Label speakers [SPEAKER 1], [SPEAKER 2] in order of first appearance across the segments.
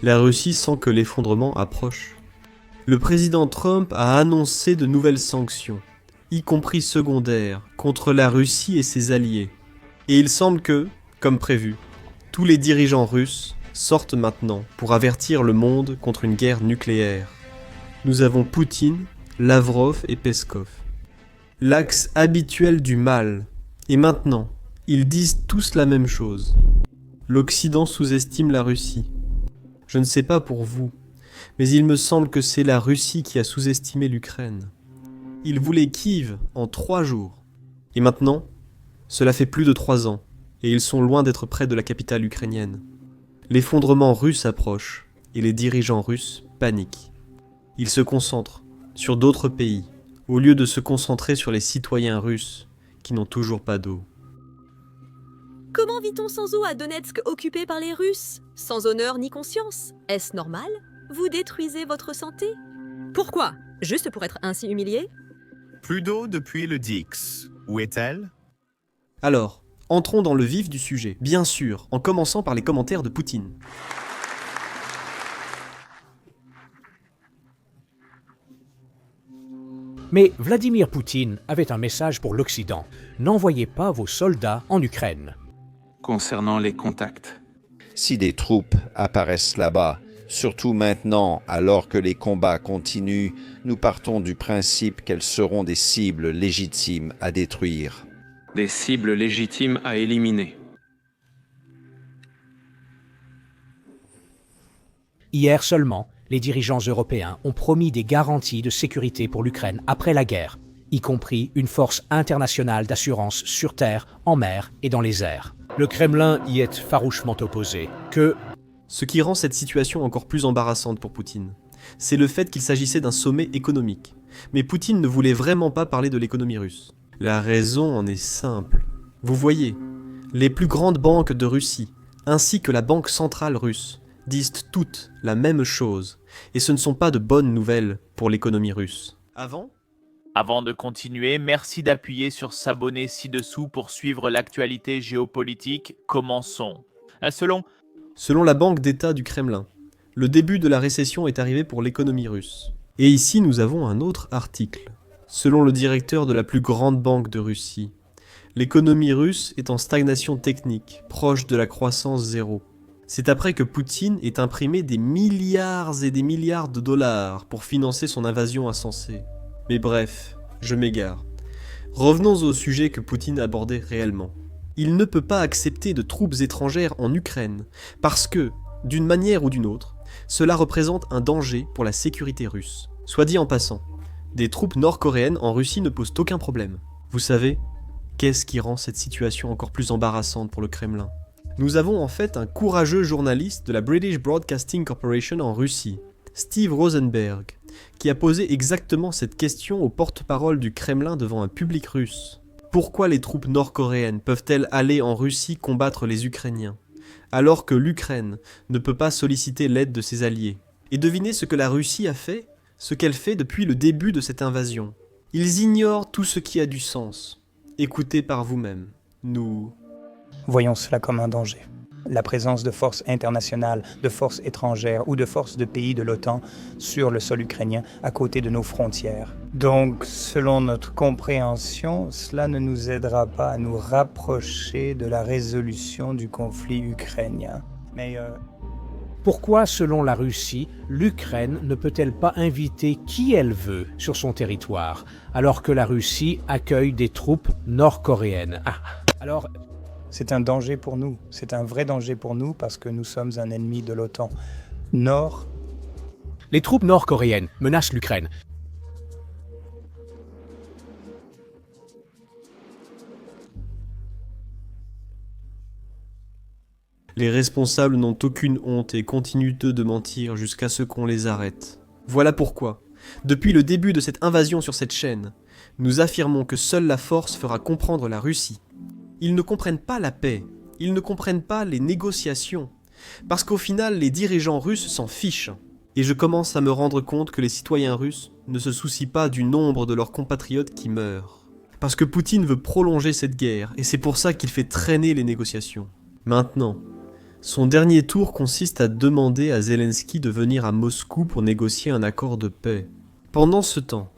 [SPEAKER 1] La Russie sent que l'effondrement approche. Le président Trump a annoncé de nouvelles sanctions, y compris secondaires, contre la Russie et ses alliés. Et il semble que, comme prévu, tous les dirigeants russes sortent maintenant pour avertir le monde contre une guerre nucléaire. Nous avons Poutine, Lavrov et Peskov. L'axe habituel du mal. Et maintenant, ils disent tous la même chose. L'Occident sous-estime la Russie. Je ne sais pas pour vous, mais il me semble que c'est la Russie qui a sous-estimé l'Ukraine. Ils voulaient Kiev en 3 jours. Et maintenant, cela fait plus de 3 ans, et ils sont loin d'être près de la capitale ukrainienne. L'effondrement russe approche, et les dirigeants russes paniquent. Ils se concentrent sur d'autres pays, au lieu de se concentrer sur les citoyens russes, qui n'ont toujours pas d'eau.
[SPEAKER 2] Comment vit-on sans eau à Donetsk occupé par les Russes? Sans honneur ni conscience? Est-ce normal? Vous détruisez votre santé? Pourquoi? Juste pour être ainsi humilié?
[SPEAKER 3] Plus d'eau depuis le Dix. Où est-elle?
[SPEAKER 1] Alors, entrons dans le vif du sujet, bien sûr, en commençant par les commentaires de Poutine.
[SPEAKER 4] Mais Vladimir Poutine avait un message pour l'Occident. N'envoyez pas vos soldats en Ukraine.
[SPEAKER 5] Concernant les contacts.
[SPEAKER 6] Si des troupes apparaissent là-bas, surtout maintenant alors que les combats continuent, nous partons du principe qu'elles seront des cibles légitimes à détruire.
[SPEAKER 5] Des cibles légitimes à éliminer.
[SPEAKER 4] Hier seulement, les dirigeants européens ont promis des garanties de sécurité pour l'Ukraine après la guerre, y compris une force internationale d'assurance sur terre, en mer et dans les airs. Le Kremlin y est farouchement opposé.
[SPEAKER 1] Ce qui rend cette situation encore plus embarrassante pour Poutine, c'est le fait qu'il s'agissait d'un sommet économique. Mais Poutine ne voulait vraiment pas parler de l'économie russe. La raison en est simple. Vous voyez, les plus grandes banques de Russie, ainsi que la Banque centrale russe, disent toutes la même chose, et ce ne sont pas de bonnes nouvelles pour l'économie russe.
[SPEAKER 7] Avant de continuer, merci d'appuyer sur s'abonner ci-dessous pour suivre l'actualité géopolitique. Commençons.
[SPEAKER 1] Selon la Banque d'État du Kremlin, le début de la récession est arrivé pour l'économie russe. Et ici, nous avons un autre article. Selon le directeur de la plus grande banque de Russie, l'économie russe est en stagnation technique, proche de la croissance zéro. C'est après que Poutine ait imprimé des milliards et des milliards de dollars pour financer son invasion insensée. Mais bref, je m'égare. Revenons au sujet que Poutine abordait réellement. Il ne peut pas accepter de troupes étrangères en Ukraine, parce que, d'une manière ou d'une autre, cela représente un danger pour la sécurité russe. Soit dit en passant, des troupes nord-coréennes en Russie ne posent aucun problème. Vous savez, qu'est-ce qui rend cette situation encore plus embarrassante pour le Kremlin? Nous avons en fait un courageux journaliste de la British Broadcasting Corporation en Russie, Steve Rosenberg, qui a posé exactement cette question au porte-parole du Kremlin devant un public russe. Pourquoi les troupes nord-coréennes peuvent-elles aller en Russie combattre les Ukrainiens, alors que l'Ukraine ne peut pas solliciter l'aide de ses alliés? Et devinez ce que la Russie a fait, ce qu'elle fait depuis le début de cette invasion. Ils ignorent tout ce qui a du sens. Écoutez par vous-même. Nous
[SPEAKER 8] voyons cela comme un danger. La présence de forces internationales, de forces étrangères ou de forces de pays de l'OTAN sur le sol ukrainien à côté de nos frontières. Donc, selon notre compréhension, cela ne nous aidera pas à nous rapprocher de la résolution du conflit ukrainien. Mais
[SPEAKER 4] Pourquoi, selon la Russie, l'Ukraine ne peut-elle pas inviter qui elle veut sur son territoire, alors que la Russie accueille des troupes nord-coréennes? Alors,
[SPEAKER 8] c'est un danger pour nous. C'est un vrai danger pour nous parce que nous sommes un ennemi de l'OTAN.
[SPEAKER 4] Les troupes nord-coréennes menacent l'Ukraine.
[SPEAKER 1] Les responsables n'ont aucune honte et continuent eux de mentir jusqu'à ce qu'on les arrête. Voilà pourquoi, depuis le début de cette invasion sur cette chaîne, nous affirmons que seule la force fera comprendre la Russie. Ils ne comprennent pas la paix, ils ne comprennent pas les négociations, parce qu'au final les dirigeants russes s'en fichent. Et je commence à me rendre compte que les citoyens russes ne se soucient pas du nombre de leurs compatriotes qui meurent. Parce que Poutine veut prolonger cette guerre, et c'est pour ça qu'il fait traîner les négociations. Maintenant, Son dernier tour consiste à demander à Zelensky de venir à Moscou pour négocier un accord de paix. Pendant ce temps,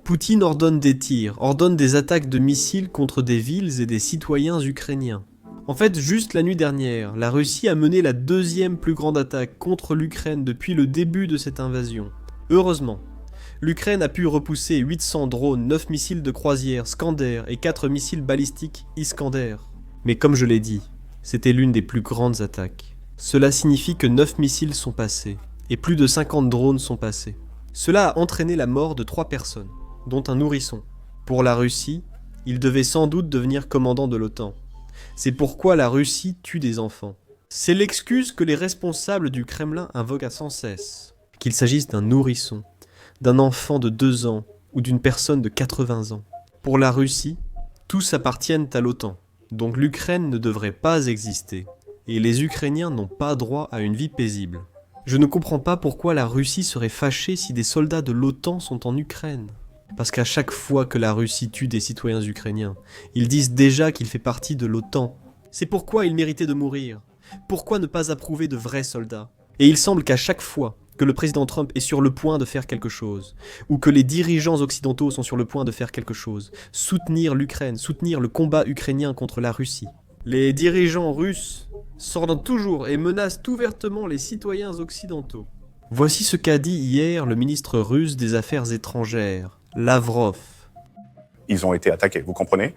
[SPEAKER 1] Poutine ordonne des tirs, ordonne des attaques de missiles contre des villes et des citoyens ukrainiens. En fait, juste la nuit dernière, la Russie a mené la deuxième plus grande attaque contre l'Ukraine depuis le début de cette invasion. Heureusement, l'Ukraine a pu repousser 800 drones, 9 missiles de croisière Skander et 4 missiles balistiques Iskander. Mais comme je l'ai dit, c'était l'une des plus grandes attaques. Cela signifie que 9 missiles sont passés, et plus de 50 drones sont passés. Cela a entraîné la mort de 3 personnes, dont un nourrisson. Pour la Russie, il devait sans doute devenir commandant de l'OTAN. C'est pourquoi la Russie tue des enfants. C'est l'excuse que les responsables du Kremlin invoquent sans cesse. Qu'il s'agisse d'un nourrisson, d'un enfant de 2 ans ou d'une personne de 80 ans. Pour la Russie, tous appartiennent à l'OTAN. Donc l'Ukraine ne devrait pas exister, et les Ukrainiens n'ont pas droit à une vie paisible. Je ne comprends pas pourquoi la Russie serait fâchée si des soldats de l'OTAN sont en Ukraine. Parce qu'à chaque fois que la Russie tue des citoyens ukrainiens, ils disent déjà qu'il fait partie de l'OTAN. C'est pourquoi il méritait de mourir. Pourquoi ne pas approuver de vrais soldats? Et il semble qu'à chaque fois que le président Trump est sur le point de faire quelque chose, ou que les dirigeants occidentaux sont sur le point de faire quelque chose, soutenir l'Ukraine, soutenir le combat ukrainien contre la Russie, les dirigeants russes sortent toujours et menacent ouvertement les citoyens occidentaux. Voici ce qu'a dit hier le ministre russe des Affaires étrangères, Lavrov.
[SPEAKER 3] Ils ont été attaqués, vous comprenez?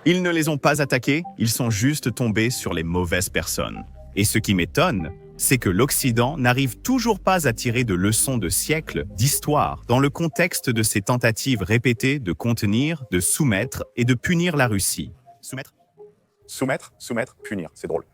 [SPEAKER 3] Ils ne les ont pas attaqués, ils sont juste tombés sur les mauvaises personnes. Et ce qui m'étonne, c'est que l'Occident n'arrive toujours pas à tirer de leçons de siècles d'histoire dans le contexte de ces tentatives répétées de contenir, de soumettre et de punir la Russie. Soumettre, punir, c'est drôle.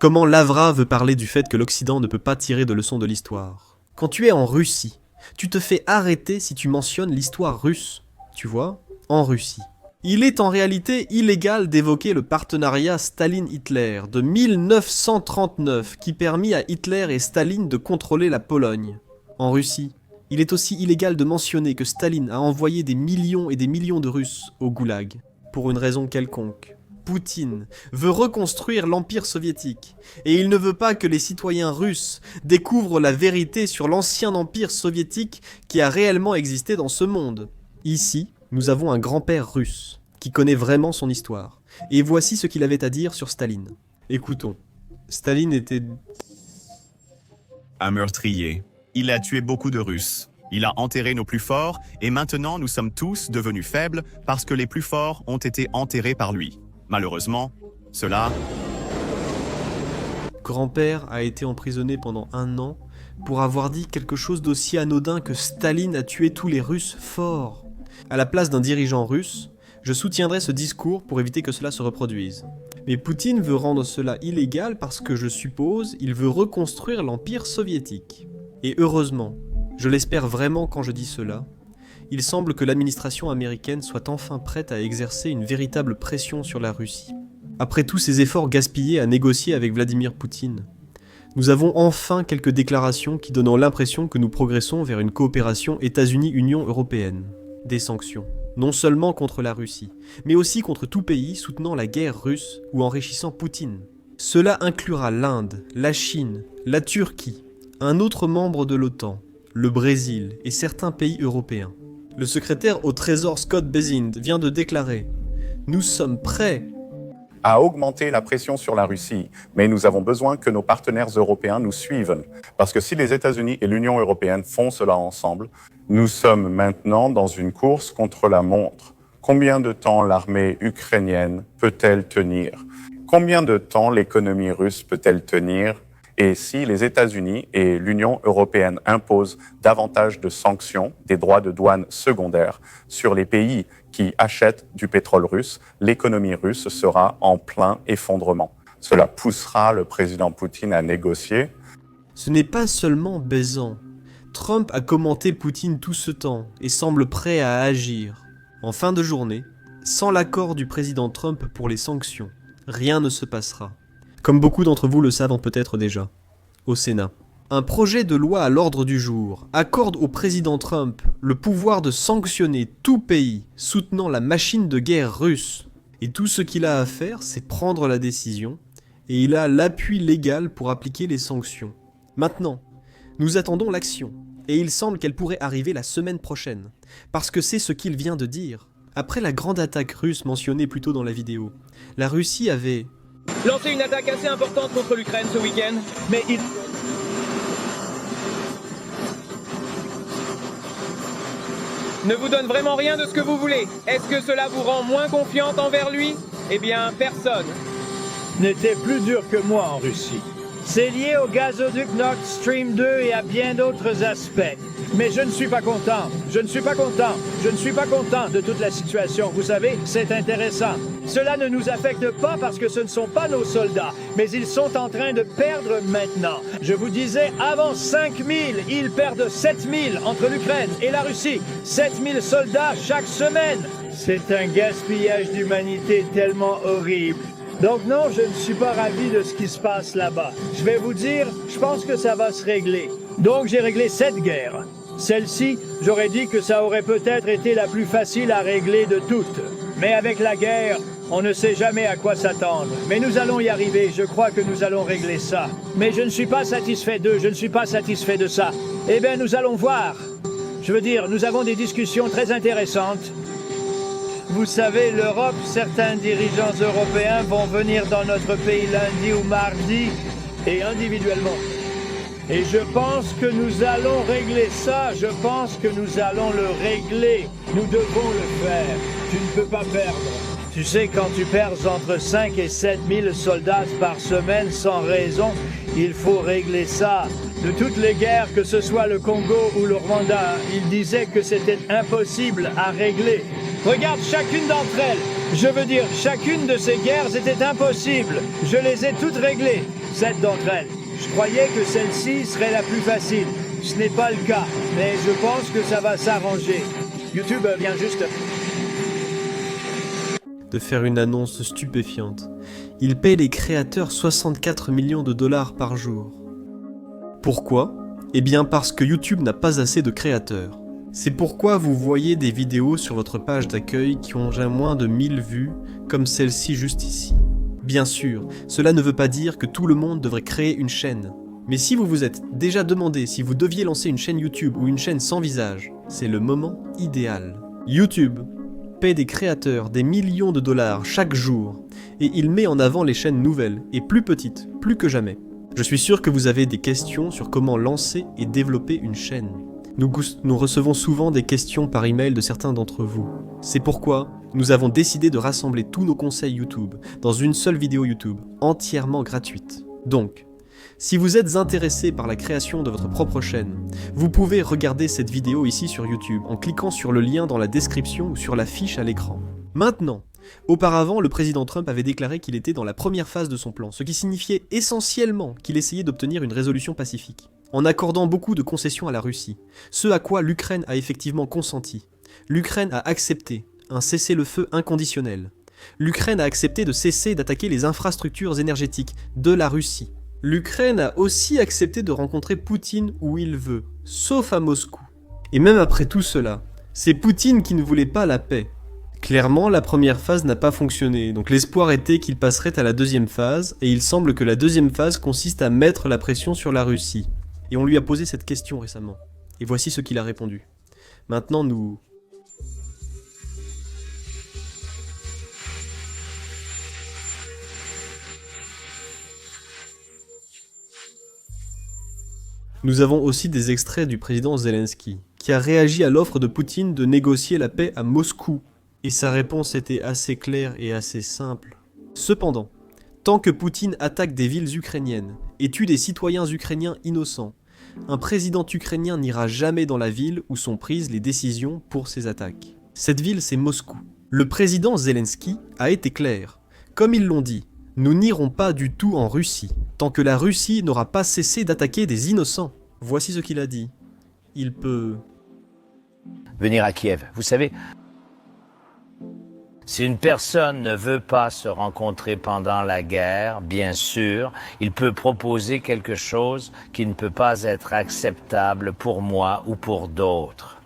[SPEAKER 1] Comment Lavrov veut parler du fait que l'Occident ne peut pas tirer de leçons de l'histoire? Quand tu es en Russie, tu te fais arrêter si tu mentionnes l'histoire russe, tu vois, en Russie. Il est en réalité illégal d'évoquer le partenariat Staline-Hitler de 1939 qui permit à Hitler et Staline de contrôler la Pologne. En Russie, il est aussi illégal de mentionner que Staline a envoyé des millions et des millions de Russes au goulag, pour une raison quelconque. Poutine veut reconstruire l'Empire soviétique, et il ne veut pas que les citoyens russes découvrent la vérité sur l'ancien empire soviétique qui a réellement existé dans ce monde. Ici, nous avons un grand-père russe qui connaît vraiment son histoire. Et voici ce qu'il avait à dire sur Staline. Écoutons. Staline était...
[SPEAKER 3] Un meurtrier. Il a tué beaucoup de Russes. Il a enterré nos plus forts, et maintenant nous sommes tous devenus faibles parce que les plus forts ont été enterrés par lui. Malheureusement, cela...
[SPEAKER 1] Grand-père a été emprisonné pendant 1 an pour avoir dit quelque chose d'aussi anodin que Staline a tué tous les Russes forts. À la place d'un dirigeant russe, je soutiendrai ce discours pour éviter que cela se reproduise. Mais Poutine veut rendre cela illégal parce que, je suppose, il veut reconstruire l'Empire soviétique. Et heureusement, je l'espère vraiment quand je dis cela, il semble que l'administration américaine soit enfin prête à exercer une véritable pression sur la Russie. Après tous ces efforts gaspillés à négocier avec Vladimir Poutine, nous avons enfin quelques déclarations qui donnent l'impression que nous progressons vers une coopération États-Unis-Union européenne. Des sanctions, non seulement contre la Russie, mais aussi contre tout pays soutenant la guerre russe ou enrichissant Poutine. Cela inclura l'Inde, la Chine, la Turquie, un autre membre de l'OTAN, le Brésil et certains pays européens. Le secrétaire au Trésor Scott Bessent vient de déclarer « Nous sommes prêts »
[SPEAKER 9] à augmenter la pression sur la Russie, mais nous avons besoin que nos partenaires européens nous suivent. Parce que si les États-Unis et l'Union européenne font cela ensemble, nous sommes maintenant dans une course contre la montre. Combien de temps l'armée ukrainienne peut-elle tenir? Combien de temps l'économie russe peut-elle tenir? Et si les États-Unis et l'Union européenne imposent davantage de sanctions, des droits de douane secondaires sur les pays qui achètent du pétrole russe, l'économie russe sera en plein effondrement. Cela poussera le président Poutine à négocier.
[SPEAKER 1] Ce n'est pas seulement Bessent. Trump a commenté Poutine tout ce temps et semble prêt à agir. En fin de journée, sans l'accord du président Trump pour les sanctions, rien ne se passera. Comme beaucoup d'entre vous le savent peut-être déjà, au Sénat. Un projet de loi à l'ordre du jour accorde au président Trump le pouvoir de sanctionner tout pays soutenant la machine de guerre russe. Et tout ce qu'il a à faire, c'est prendre la décision et il a l'appui légal pour appliquer les sanctions. Maintenant, nous attendons l'action, et il semble qu'elle pourrait arriver la semaine prochaine, parce que c'est ce qu'il vient de dire. Après la grande attaque russe mentionnée plus tôt dans la vidéo, la Russie avait
[SPEAKER 10] lancé une attaque assez importante contre l'Ukraine ce week-end, mais il ne vous donne vraiment rien de ce que vous voulez. Est-ce que cela vous rend moins confiante envers lui? Eh bien, personne
[SPEAKER 11] n'était plus dur que moi en Russie. C'est lié au gazoduc Nord Stream 2 et à bien d'autres aspects. Mais je ne suis pas content. Je ne suis pas content. Je ne suis pas content de toute la situation. Vous savez, c'est intéressant. Cela ne nous affecte pas parce que ce ne sont pas nos soldats, mais ils sont en train de perdre maintenant. Je vous disais, avant 5000, ils perdent 7000 entre l'Ukraine et la Russie. 7000 soldats chaque semaine. C'est un gaspillage d'humanité tellement horrible. Donc non, je ne suis pas ravi de ce qui se passe là-bas. Je vais vous dire, je pense que ça va se régler. Donc j'ai réglé cette guerre. Celle-ci, j'aurais dit que ça aurait peut-être été la plus facile à régler de toutes. Mais avec la guerre, on ne sait jamais à quoi s'attendre. Mais nous allons y arriver, je crois que nous allons régler ça. Mais je ne suis pas satisfait d'eux, je ne suis pas satisfait de ça. Eh bien, nous allons voir. Je veux dire, nous avons des discussions très intéressantes. Vous savez, l'Europe, certains dirigeants européens vont venir dans notre pays lundi ou mardi, et individuellement. Et je pense que nous allons régler ça, je pense que nous allons le régler. Nous devons le faire. Tu ne peux pas perdre. Tu sais, quand tu perds entre 5 et 7 000 soldats par semaine sans raison, il faut régler ça. De toutes les guerres, que ce soit le Congo ou le Rwanda, ils disaient que c'était impossible à régler. Regarde chacune d'entre elles. Je veux dire, chacune de ces guerres était impossible. Je les ai toutes réglées, 7 d'entre elles. Je croyais que celle-ci serait la plus facile. Ce n'est pas le cas, mais je pense que ça va s'arranger. YouTube vient juste
[SPEAKER 1] de faire une annonce stupéfiante. Il paye les créateurs 64 millions de dollars par jour. Pourquoi? Eh bien parce que YouTube n'a pas assez de créateurs. C'est pourquoi vous voyez des vidéos sur votre page d'accueil qui ont déjà moins de 1000 vues, comme celle-ci juste ici. Bien sûr, cela ne veut pas dire que tout le monde devrait créer une chaîne. Mais si vous vous êtes déjà demandé si vous deviez lancer une chaîne YouTube ou une chaîne sans visage, c'est le moment idéal. YouTube paie des créateurs des millions de dollars chaque jour, et il met en avant les chaînes nouvelles et plus petites, plus que jamais. Je suis sûr que vous avez des questions sur comment lancer et développer une chaîne. Nous recevons souvent des questions par email de certains d'entre vous. C'est pourquoi nous avons décidé de rassembler tous nos conseils YouTube dans une seule vidéo YouTube, entièrement gratuite. Donc, si vous êtes intéressé par la création de votre propre chaîne, vous pouvez regarder cette vidéo ici sur YouTube en cliquant sur le lien dans la description ou sur la fiche à l'écran. Maintenant, auparavant, le président Trump avait déclaré qu'il était dans la première phase de son plan, ce qui signifiait essentiellement qu'il essayait d'obtenir une résolution pacifique, en accordant beaucoup de concessions à la Russie, ce à quoi l'Ukraine a effectivement consenti. L'Ukraine a accepté un cessez-le-feu inconditionnel. L'Ukraine a accepté de cesser d'attaquer les infrastructures énergétiques de la Russie. L'Ukraine a aussi accepté de rencontrer Poutine où il veut, sauf à Moscou. Et même après tout cela, c'est Poutine qui ne voulait pas la paix. Clairement, la première phase n'a pas fonctionné, donc l'espoir était qu'il passerait à la deuxième phase, et il semble que la deuxième phase consiste à mettre la pression sur la Russie. Et on lui a posé cette question récemment. Et voici ce qu'il a répondu. Maintenant, Nous avons aussi des extraits du président Zelensky, qui a réagi à l'offre de Poutine de négocier la paix à Moscou. Et sa réponse était assez claire et assez simple. Cependant, tant que Poutine attaque des villes ukrainiennes et tue des citoyens ukrainiens innocents, un président ukrainien n'ira jamais dans la ville où sont prises les décisions pour ces attaques. Cette ville, c'est Moscou. Le président Zelensky a été clair. Comme ils l'ont dit, nous n'irons pas du tout en Russie, tant que la Russie n'aura pas cessé d'attaquer des innocents. Voici ce qu'il a dit. Il peut
[SPEAKER 12] venir à Kiev. Vous savez, si une personne ne veut pas se rencontrer pendant la guerre, bien sûr, il peut proposer quelque chose qui ne peut pas être acceptable pour moi ou pour d'autres.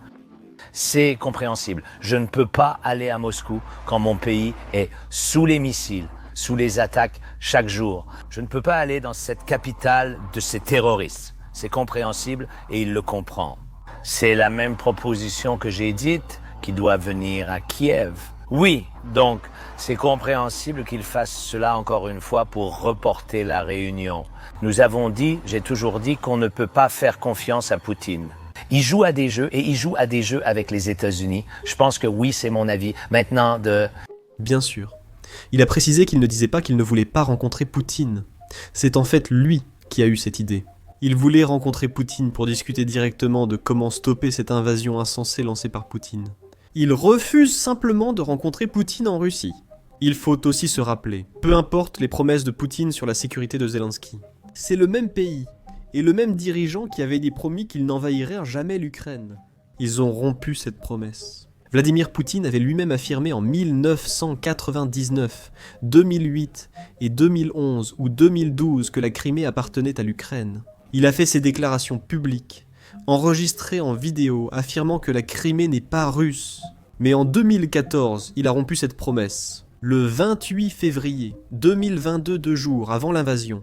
[SPEAKER 12] C'est compréhensible. Je ne peux pas aller à Moscou quand mon pays est sous les missiles, sous les attaques chaque jour. Je ne peux pas aller dans cette capitale de ces terroristes. C'est compréhensible et il le comprend. C'est la même proposition que j'ai dite qu'il doit venir à Kiev. Oui, donc c'est compréhensible qu'il fasse cela encore une fois pour reporter la réunion. Nous avons dit, j'ai toujours dit qu'on ne peut pas faire confiance à Poutine. Il joue à des jeux et il joue à des jeux avec les États-Unis. Je pense que oui, c'est mon avis. Maintenant de...
[SPEAKER 1] Bien sûr. Il a précisé qu'il ne disait pas qu'il ne voulait pas rencontrer Poutine. C'est en fait lui qui a eu cette idée. Il voulait rencontrer Poutine pour discuter directement de comment stopper cette invasion insensée lancée par Poutine. Il refuse simplement de rencontrer Poutine en Russie. Il faut aussi se rappeler, peu importe les promesses de Poutine sur la sécurité de Zelensky, c'est le même pays et le même dirigeant qui avait dit promis qu'il n'envahirait jamais l'Ukraine. Ils ont rompu cette promesse. Vladimir Poutine avait lui-même affirmé en 1999, 2008 et 2011 ou 2012 que la Crimée appartenait à l'Ukraine. Il a fait ses déclarations publiques, enregistrées en vidéo, affirmant que la Crimée n'est pas russe. Mais en 2014, il a rompu cette promesse. Le 28 février 2022, 2 jours avant l'invasion,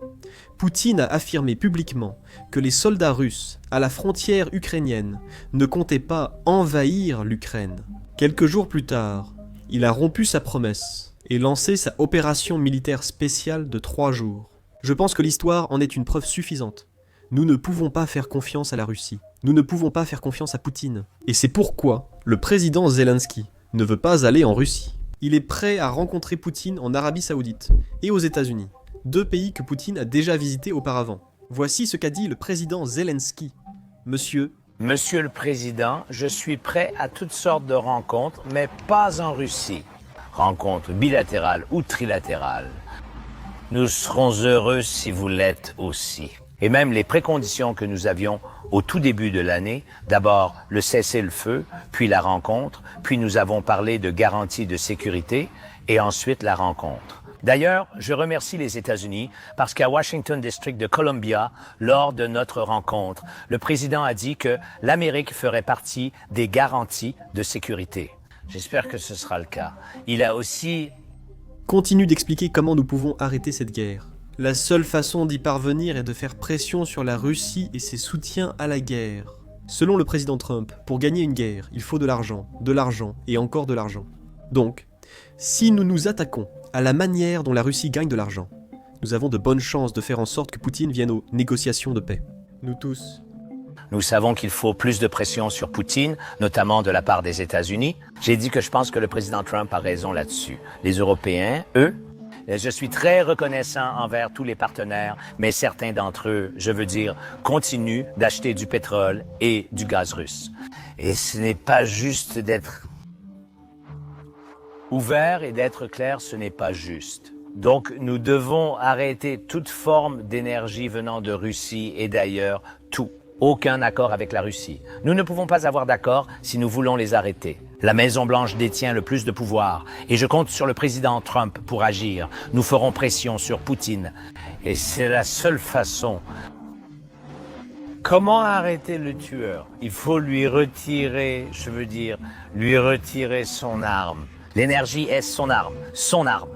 [SPEAKER 1] Poutine a affirmé publiquement que les soldats russes à la frontière ukrainienne ne comptaient pas envahir l'Ukraine. Quelques jours plus tard, il a rompu sa promesse et lancé sa opération militaire spéciale de 3 jours. Je pense que l'histoire en est une preuve suffisante. Nous ne pouvons pas faire confiance à la Russie. Nous ne pouvons pas faire confiance à Poutine. Et c'est pourquoi le président Zelensky ne veut pas aller en Russie. Il est prêt à rencontrer Poutine en Arabie Saoudite et aux États-Unis, 2 pays que Poutine a déjà visités auparavant. Voici ce qu'a dit le président Zelensky. Monsieur
[SPEAKER 12] le Président, je suis prêt à toutes sortes de rencontres, mais pas en Russie. Rencontres bilatérales ou trilatérales. Nous serons heureux si vous l'êtes aussi. Et même les préconditions que nous avions au tout début de l'année, d'abord le cessez-le-feu, puis la rencontre, puis nous avons parlé de garantie de sécurité, et ensuite la rencontre. D'ailleurs, je remercie les États-Unis parce qu'à Washington District de Columbia, lors de notre rencontre, le président a dit que l'Amérique ferait partie des garanties de sécurité. J'espère que ce sera le cas. Il a aussi...
[SPEAKER 1] continue d'expliquer comment nous pouvons arrêter cette guerre. La seule façon d'y parvenir est de faire pression sur la Russie et ses soutiens à la guerre. Selon le président Trump, pour gagner une guerre, il faut de l'argent et encore de l'argent. Donc, si nous nous attaquons à la manière dont la Russie gagne de l'argent, nous avons de bonnes chances de faire en sorte que Poutine vienne aux négociations de paix. Nous tous.
[SPEAKER 12] Nous savons qu'il faut plus de pression sur Poutine, notamment de la part des États-Unis. J'ai dit que je pense que le président Trump a raison là-dessus. Les Européens, eux, je suis très reconnaissant envers tous les partenaires, mais certains d'entre eux, je veux dire, continuent d'acheter du pétrole et du gaz russe. Et ce n'est pas juste d'être ouvert et d'être clair, ce n'est pas juste. Donc nous devons arrêter toute forme d'énergie venant de Russie et d'ailleurs tout. Aucun accord avec la Russie. Nous ne pouvons pas avoir d'accord si nous voulons les arrêter. La Maison-Blanche détient le plus de pouvoir et je compte sur le président Trump pour agir. Nous ferons pression sur Poutine et c'est la seule façon. Comment arrêter le tueur? Il faut lui retirer, lui retirer son arme. L'énergie est son arme, son arme.